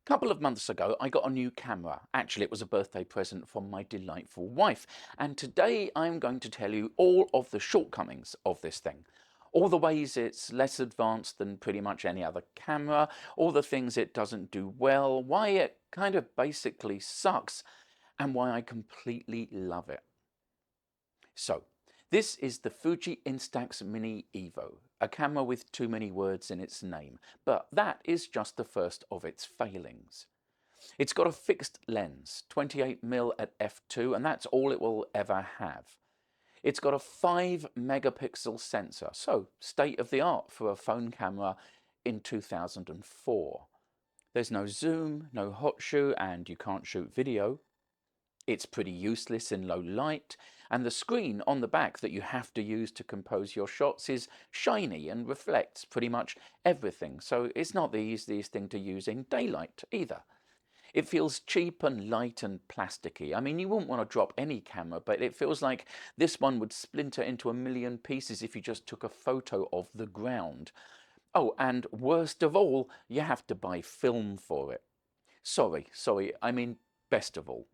Couple of months ago, I got a new camera. Actually, it was a birthday present from my delightful wife. And today I'm going to tell you all of the shortcomings of this thing. All the ways it's less advanced than pretty much any other camera, all the things it doesn't do well, why it kind of basically sucks, and why I completely love it. So, this is the Fuji Instax Mini Evo, a camera with too many words in its name, but that is just the first of its failings. It's got a fixed lens, 28mm at f2, and that's all it will ever have. It's got a 5 megapixel sensor, so state of the art for a phone camera in 2004. There's no zoom, no hot shoe, and you can't shoot video. It's pretty useless in low light, and the screen on the back that you have to use to compose your shots is shiny and reflects pretty much everything, so it's not the easiest thing to use in daylight either. It feels cheap and light and plasticky. I mean, you wouldn't want to drop any camera, but it feels like this one would splinter into a million pieces if you just took a photo of the ground. Oh, and worst of all, you have to buy film for it. Sorry, I mean best of all,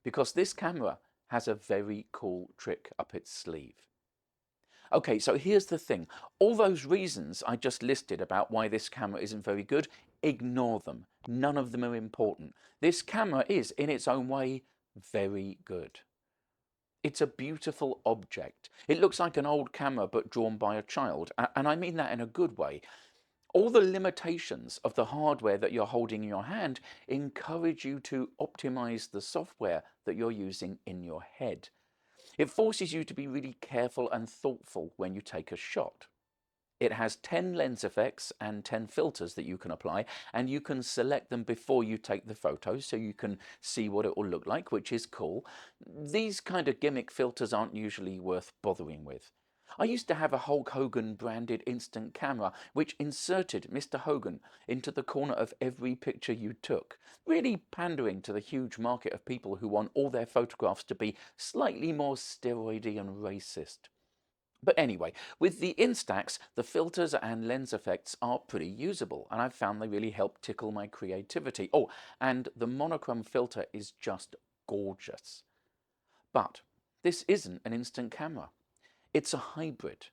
because this camera has a very cool trick up its sleeve. Okay, so here's the thing. All those reasons I just listed about why this camera isn't very good, ignore them. None of them are important. This camera is, in its own way, very good. It's a beautiful object. It looks like an old camera but drawn by a child, and I mean that in a good way. All the limitations of the hardware that you're holding in your hand encourage you to optimize the software that you're using in your head. It forces you to be really careful and thoughtful when you take a shot. It has 10 lens effects and 10 filters that you can apply, and you can select them before you take the photo so you can see what it will look like, which is cool. These kind of gimmick filters aren't usually worth bothering with. I used to have a Hulk Hogan branded instant camera which inserted Mr. Hogan into the corner of every picture you took, really pandering to the huge market of people who want all their photographs to be slightly more steroidy and racist. But anyway, with the Instax, the filters and lens effects are pretty usable, and I've found they really help tickle my creativity. Oh, and the monochrome filter is just gorgeous. But this isn't an instant camera. It's a hybrid.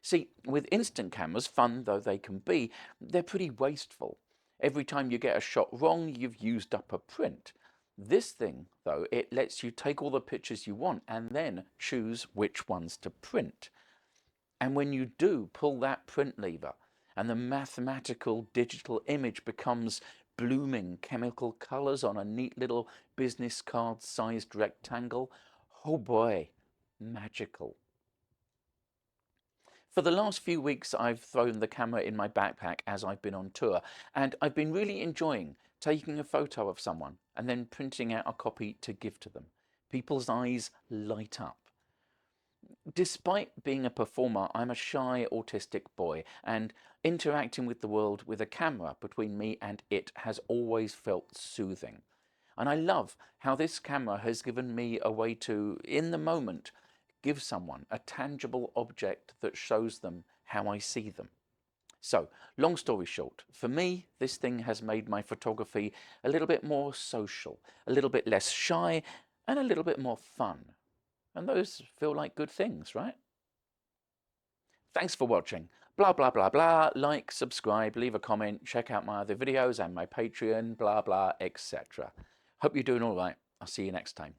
See, with instant cameras, fun though they can be, they're pretty wasteful. Every time you get a shot wrong, you've used up a print. This thing, though, it lets you take all the pictures you want and then choose which ones to print. And when you do pull that print lever and the mathematical digital image becomes blooming chemical colors on a neat little business card sized rectangle, oh boy, magical. For the last few weeks, I've thrown the camera in my backpack as I've been on tour, and I've been really enjoying taking a photo of someone and then printing out a copy to give to them. People's eyes light up. Despite being a performer, I'm a shy autistic boy, and interacting with the world with a camera between me and it has always felt soothing. And I love how this camera has given me a way to, in the moment, give someone a tangible object that shows them how I see them. So, long story short, for me, this thing has made my photography a little bit more social, a little bit less shy, and a little bit more fun. And those feel like good things, right? Thanks for watching. Blah, blah, blah, blah. Like, subscribe, leave a comment, check out my other videos and my Patreon, blah, blah, etc. Hope you're doing all right. I'll see you next time.